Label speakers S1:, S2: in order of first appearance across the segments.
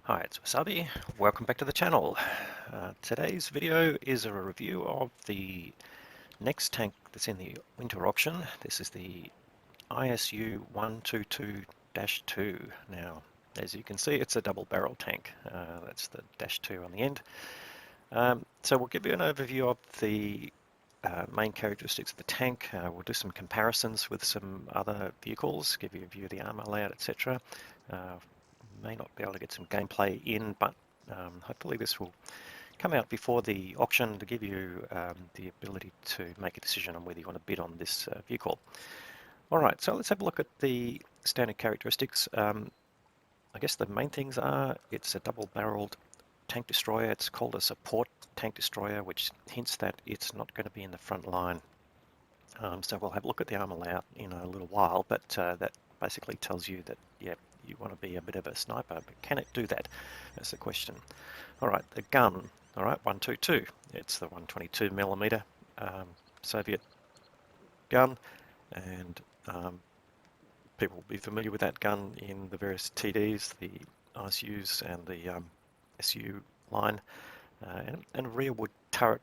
S1: Hi, it's Wasabi. Welcome back to the channel. Today's video is a review of the next tank that's in the winter auction. This is the ISU-122-2. Now, as you can see, it's a double barrel tank. That's the -2 on the end. So we'll give you an overview of the main characteristics of the tank. We'll do some comparisons with some other vehicles, give you a view of the armor layout, etc. May not be able to get some gameplay in, but hopefully this will come out before the auction to give you the ability to make a decision on whether you want to bid on this vehicle. Alright, so let's have a look at the standard characteristics. I guess the main things are it's a double-barreled tank destroyer. It's called a support tank destroyer, which hints that it's not going to be in the front line. So we'll have a look at the armor layout in a little while, but that basically tells you that, yeah, you want to be a bit of a sniper, but can it do that? That's the question. All right, the gun. All right, 122. It's the 122mm Soviet gun, and people will be familiar with that gun in the various TDs, the ISUs and the SU line, and a rearward turret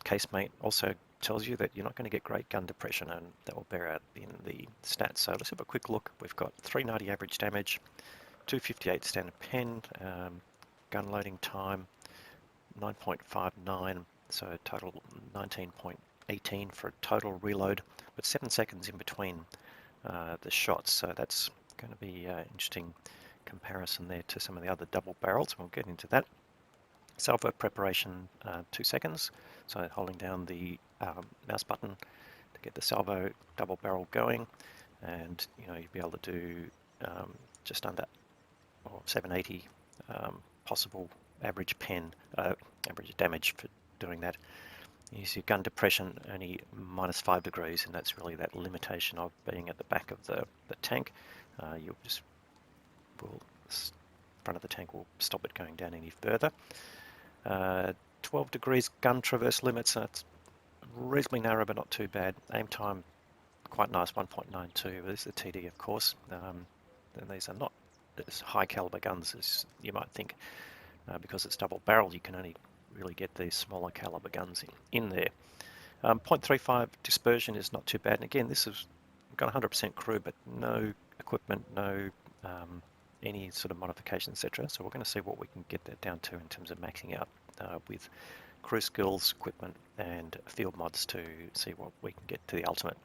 S1: casemate also tells you that you're not going to get great gun depression, and that will bear out in the stats. So let's have a quick look. We've got 390 average damage, 258 standard pen, gun loading time 9.59, so total 19.18 for a total reload, but 7 seconds in between the shots. So that's going to be an interesting comparison there to some of the other double barrels. We'll get into that. Salvo preparation 2 seconds, so holding down the mouse button to get the salvo double barrel going, and you'll be able to do just under 780 possible average average damage for doing that. You see gun depression only -5 degrees, and that's really that limitation of being at the back of the tank. Front of the tank will stop it going down any further. 12 degrees gun traverse limits, so it's reasonably narrow but not too bad. Aim time quite nice, 1.92. This is the TD, of course. And these are not as high caliber guns as you might think. Because it's double barrel, you can only really get these smaller caliber guns in there. 0.35 dispersion is not too bad, and again, this has got 100% crew but no equipment, no any sort of modification, etc. So we're going to see what we can get that down to in terms of maxing out with crew skills, equipment, and field mods to see what we can get to the ultimate.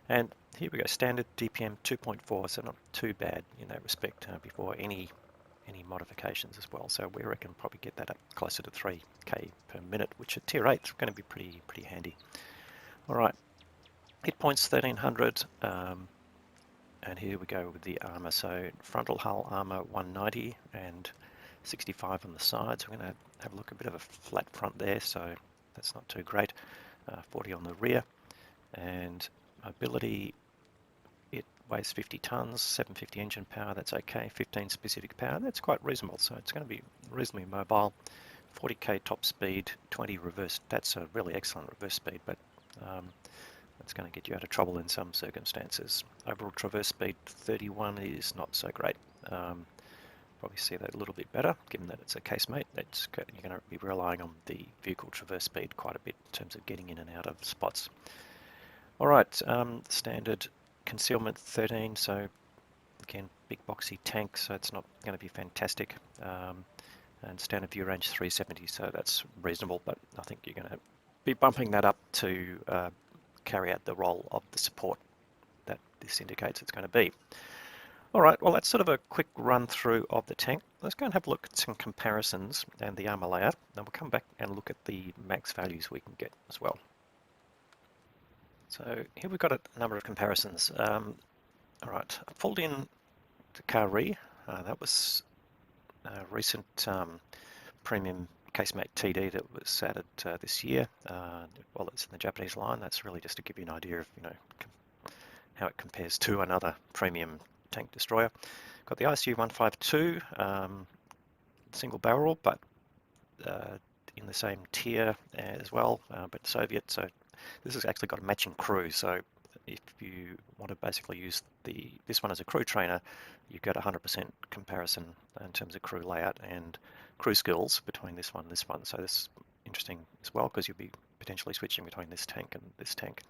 S1: And here we go, standard DPM 2.4, so not too bad in that respect before any modifications as well. So we reckon probably get that up closer to 3k per minute, which at tier 8 is going to be pretty handy. All right, hit points 1300. And here we go with the armor. So frontal hull armor 190 and 65 on the sides. We're going to have a look, a bit of a flat front there, so that's not too great. 40 on the rear, and mobility, it weighs 50 tons, 750 engine power, that's okay. 15 specific power, that's quite reasonable, so it's going to be reasonably mobile. 40k top speed, 20 reverse, that's a really excellent reverse speed, but that's going to get you out of trouble in some circumstances. Overall traverse speed 31 is not so great. Probably see that a little bit better, given that it's a casemate. You're going to be relying on the vehicle traverse speed quite a bit in terms of getting in and out of spots. All right, standard concealment 13, so again, big boxy tank, so it's not going to be fantastic. And standard view range 370, so that's reasonable, but I think you're going to be bumping that up to carry out the role of the support that this indicates it's going to be. All right, well, that's sort of a quick run through of the tank. Let's go and have a look at some comparisons and the armor layout, and we'll come back and look at the max values we can get as well. So here we've got a number of comparisons. All right, I pulled in the Kari. That was a recent premium casemate TD that was added this year. Well, it's in the Japanese line. That's really just to give you an idea of how it compares to another premium tank destroyer. Got the ISU-122 single barrel, but in the same tier as well, but Soviet. So this has actually got a matching crew. So if you want to basically use this one as a crew trainer, you've got 100% comparison in terms of crew layout and crew skills between this one and this one. So this is interesting as well, because you'll be potentially switching between this tank and this tank.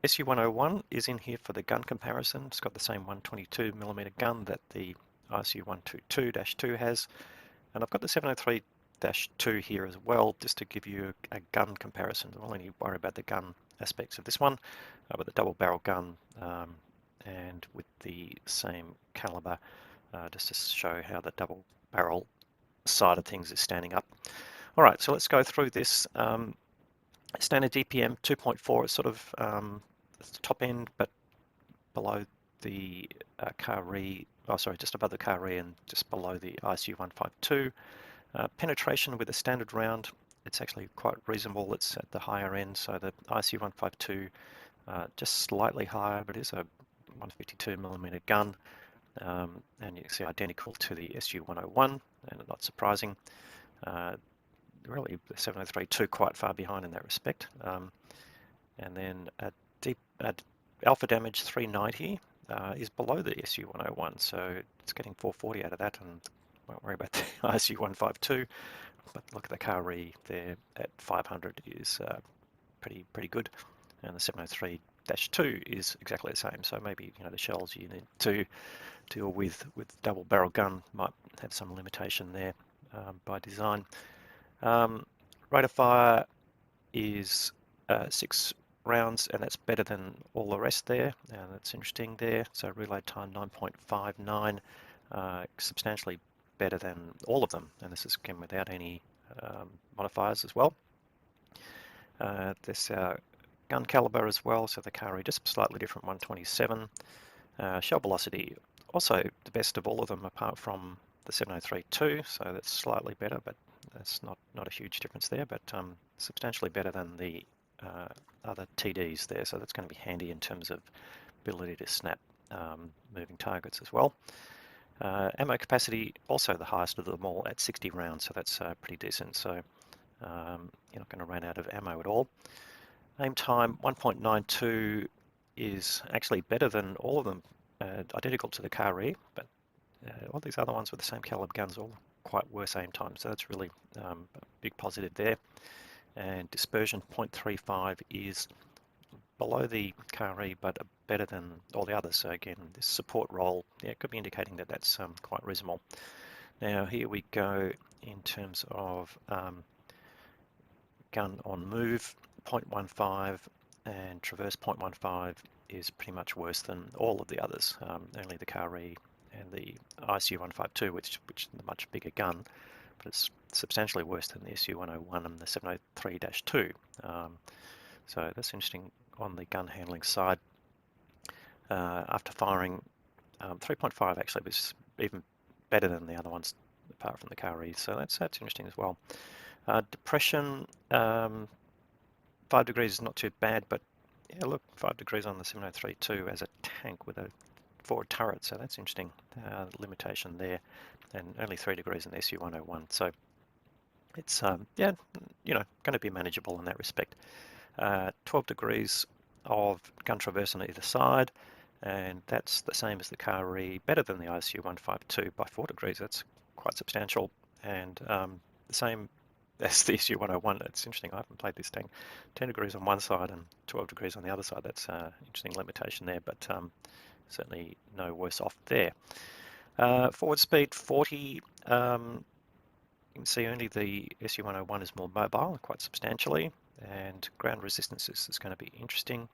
S1: ISU-101 is in here for the gun comparison. It's got the same 122mm gun that the ISU-122-2 has, and I've got the 703-2 here as well, just to give you a gun comparison. I'll only worry about the gun aspects of this one, with a double barrel gun and with the same caliber, just to show how the double barrel side of things is standing up. All right, so let's go through this. Standard DPM 2.4 is sort of the top end, but below the just above the Kari and just below the ISU-152. Penetration with a standard round, it's actually quite reasonable. It's at the higher end, so the ISU-152 just slightly higher, but it is a 152mm gun, and you can see identical to the ISU-101, and not surprising. Really, the 703-2 quite far behind in that respect. And then alpha damage 390 is below the ISU-101, so it's getting 440 out of that, and won't worry about the ISU-152. But look at the Kari there at 500 is pretty good, and the 703-2 is exactly the same. So maybe the shells you need to deal with double barrel gun might have some limitation there by design. Rate of fire is 6 rounds, and that's better than all the rest there, and that's interesting there. So reload time 9.59, substantially better than all of them, and this is again without any modifiers as well. This gun caliber as well, so the Kari just slightly different, 127. Shell velocity also the best of all of them apart from the 703-2, so that's slightly better, but that's not a huge difference there, but substantially better than the other TDs there, so that's going to be handy in terms of ability to snap moving targets as well. Ammo capacity also the highest of them all at 60 rounds, so that's pretty decent, so you're not going to run out of ammo at all. Aim time 1.92 is actually better than all of them, identical to the Kari, but all these other ones with the same caliber guns all quite worse aim time, so that's really a big positive there. And dispersion 0.35 is below the Kari, but better than all the others. So again, this support role, it could be indicating that that's quite reasonable. Now here we go in terms of gun on move 0.15 and traverse 0.15 is pretty much worse than all of the others. Only the Kari and the ISU-152, which is a much bigger gun, but it's substantially worse than the ISU-101 and the 703-2. So that's interesting on the gun handling side. After firing 3.5 actually was even better than the other ones apart from the Kari, so that's interesting as well. Depression 5 degrees is not too bad, but yeah, look, 5 degrees on the 703-2 as a tank with a forward turret, so that's interesting limitation there, and only 3 degrees in the ISU-101, so it's yeah, going to be manageable in that respect. 12 degrees of gun traverse on either side, and that's the same as the Kari, better than the ISU-152 by 4 degrees. That's quite substantial, and the same as the ISU-101. It's interesting, I haven't played this tank. 10 degrees on one side and 12 degrees on the other side. That's an interesting limitation there, but certainly no worse off there. Forward speed 40. You can see only the ISU-101 is more mobile, quite substantially, and ground resistance is going to be interesting.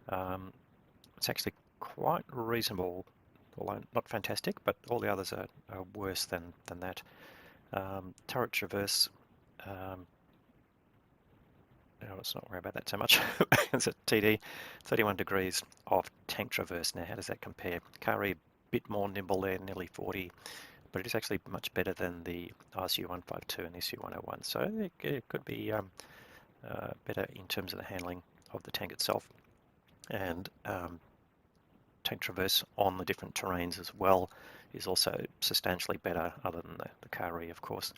S1: It's actually quite reasonable, although not fantastic, but all the others are worse than that. Turret traverse, let's not worry about that so much. It's a TD, 31 degrees of tank traverse. Now, how does that compare? Kari, a bit more nimble there, nearly 40, but it is actually much better than the ISU-152 and ISU-101. So it could be better in terms of the handling of the tank itself, and tank traverse on the different terrains as well is also substantially better, other than the Kari, of course.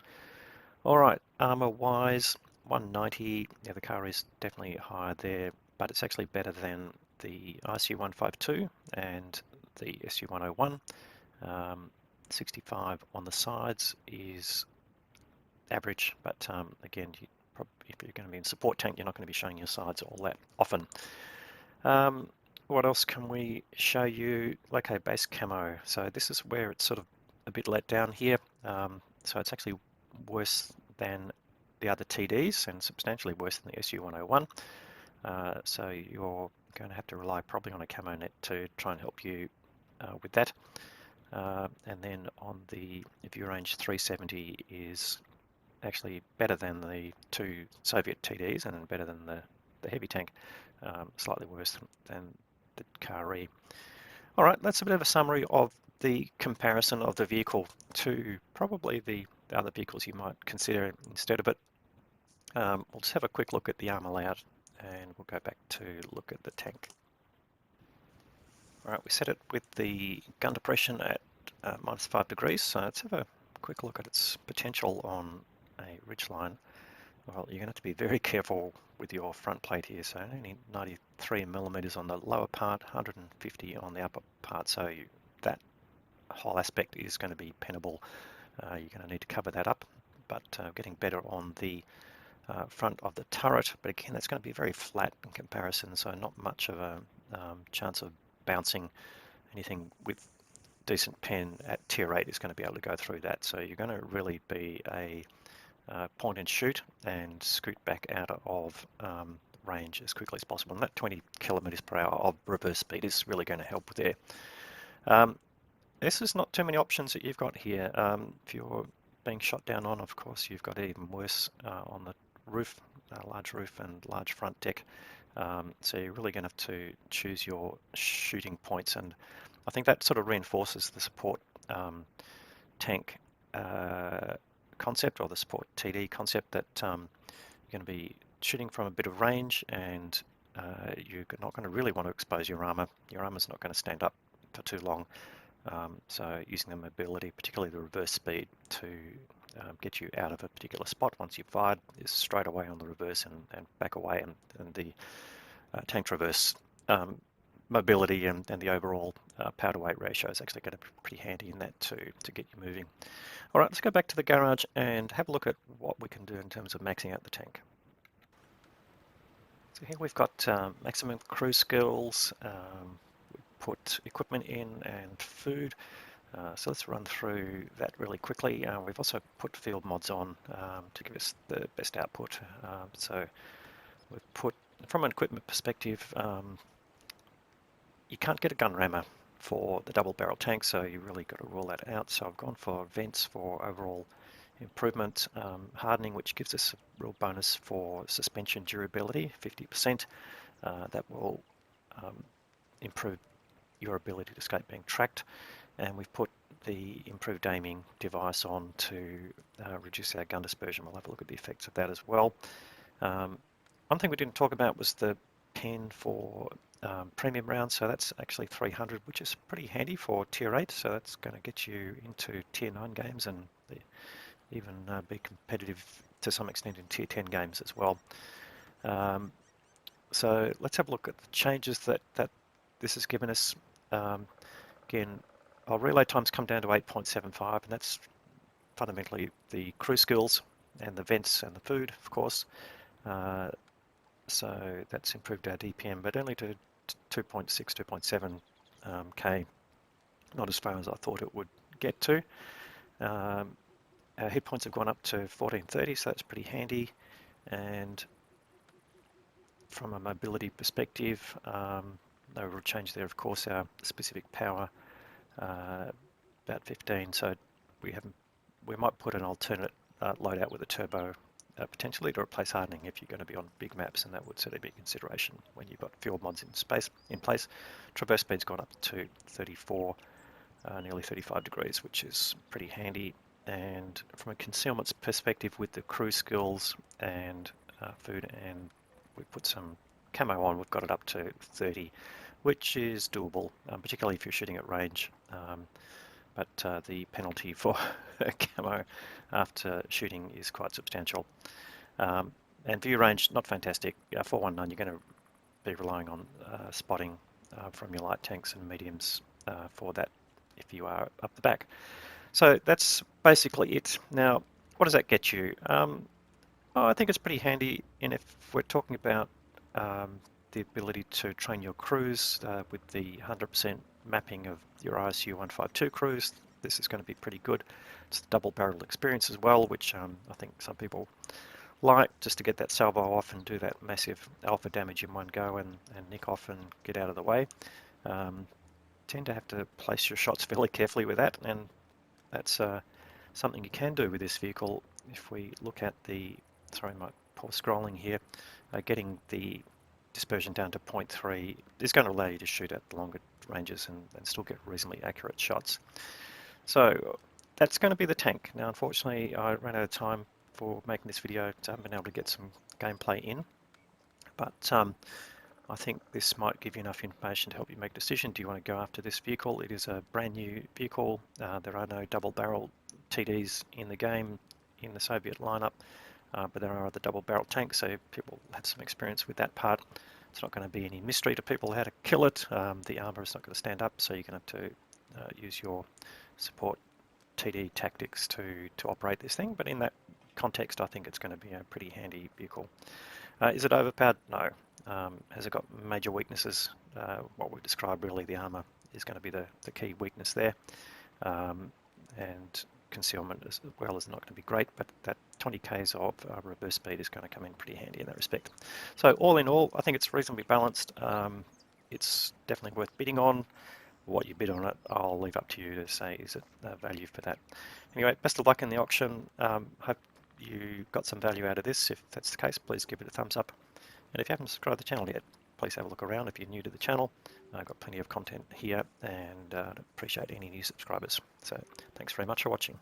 S1: All right, armor-wise, 190. Yeah, the Kari is definitely higher there, but it's actually better than the ISU-152 and the SU-101. 65 on the sides is average, but again, if you're going to be in support tank, you're not going to be showing your sides all that often. What else can we show you? Loco base camo. So this is where it's sort of a bit let down here. So it's actually worse than the other TDs and substantially worse than the SU-101. So you're going to have to rely probably on a camo net to try and help you with that. And then on the view range 370 is actually better than the two Soviet TDs and better than the heavy tank, slightly worse than the Kari. All right, that's a bit of a summary of the comparison of the vehicle to probably the other vehicles you might consider instead of it. We'll just have a quick look at the armour layout and we'll go back to look at the tank. All right, we set it with the gun depression at -5 degrees, so let's have a quick look at its potential on a ridgeline. Well, you're going to have to be very careful with your front plate here, so only 93 millimeters on the lower part, 150 on the upper part, so that whole aspect is going to be pennable. You're going to need to cover that up, but getting better on the front of the turret, but again, that's going to be very flat in comparison, so not much of a chance of bouncing. Anything with decent pen at tier 8 is going to be able to go through that, so you're going to really be a point and shoot and scoot back out of range as quickly as possible. And that 20 kilometers per hour of reverse speed is really going to help with there. This is not too many options that you've got here. If you're being shot down on, of course, you've got it even worse on the roof, large roof and large front deck. So you're really going to have to choose your shooting points, and I think that sort of reinforces the support tank concept, or the support TD concept, that you're going to be shooting from a bit of range, and you're not going to really want to expose your armor. Your armor's not going to stand up for too long. So using the mobility, particularly the reverse speed, to get you out of a particular spot once you've fired is straight away on the reverse and back away, and the tank traverse mobility and the overall power to weight ratio is actually going to be pretty handy in that to get you moving. All right, let's go back to the garage and have a look at what we can do in terms of maxing out the tank. So here we've got maximum crew skills, we put equipment in and food. So let's run through that really quickly. We've also put field mods on to give us the best output. So we've put, from an equipment perspective, you can't get a gun rammer for the double barrel tank, so you really got to rule that out. So I've gone for vents for overall improvement, hardening, which gives us a real bonus for suspension durability, 50%. That will improve your ability to escape being tracked. And we've put the improved aiming device on to reduce our gun dispersion. We'll have a look at the effects of that as well. One thing we didn't talk about was the pen for premium rounds, so that's actually 300, which is pretty handy for tier 8, so that's going to get you into tier 9 games and even be competitive to some extent in tier 10 games as well. So let's have a look at the changes that this has given us. Again, our relay times come down to 8.75, and that's fundamentally the crew skills and the vents and the food, of course. So that's improved our DPM, but only to 2.6, 2.7 K, not as far as I thought it would get to. Our hit points have gone up to 1430, so that's pretty handy. And from a mobility perspective, no real change there. Of course, our specific power about 15, so we might put an alternate loadout with a turbo potentially to replace hardening if you're going to be on big maps, and that would certainly be a consideration when you've got field mods in place. Traverse speed's gone up to 34, nearly 35 degrees, which is pretty handy. And from a concealments perspective, with the crew skills and food, and we put some camo on, we've got it up to 30, which is doable, particularly if you're shooting at range. But the penalty for camo after shooting is quite substantial. And view range, not fantastic. 419, you're going to be relying on spotting from your light tanks and mediums for that if you are up the back. So that's basically it. Now, what does that get you? I think it's pretty handy, and if we're talking about the ability to train your crews with the 100% mapping of your ISU-152 crews, this is going to be pretty good. It's the double-barreled experience as well, which I think some people like, just to get that salvo off and do that massive alpha damage in one go and nick off and get out of the way. Tend to have to place your shots fairly carefully with that, and that's something you can do with this vehicle. If we look at the, sorry, my poor scrolling here, getting the dispersion down to 0.3 is going to allow you to shoot at longer ranges and still get reasonably accurate shots. So that's going to be the tank. Now, unfortunately, I ran out of time for making this video, so I haven't been able to get some gameplay in, but I think this might give you enough information to help you make a decision. Do you want to go after this vehicle? It is a brand new vehicle. There are no double-barrel TDs in the game in the Soviet lineup, but there are other double-barrel tanks, so people had some experience with that part. It's not going to be any mystery to people how to kill it. The armor is not going to stand up, so you're going to have to use your support TD tactics to operate this thing. But in that context, I think it's going to be a pretty handy vehicle. Is it overpowered? No. Has it got major weaknesses? What we described, really, the armor is going to be the key weakness there. And concealment as well is not going to be great, but that 20 k's of reverse speed is going to come in pretty handy in that respect. So all in all, I think it's reasonably balanced. It's definitely worth bidding on. What you bid on it, I'll leave up to you to say, is it value for that. Anyway, best of luck in the auction. Hope you got some value out of this. If that's the case, please give it a thumbs up. And if you haven't subscribed to the channel yet, please have a look around if you're new to the channel. I've got plenty of content here, and appreciate any new subscribers. So thanks very much for watching.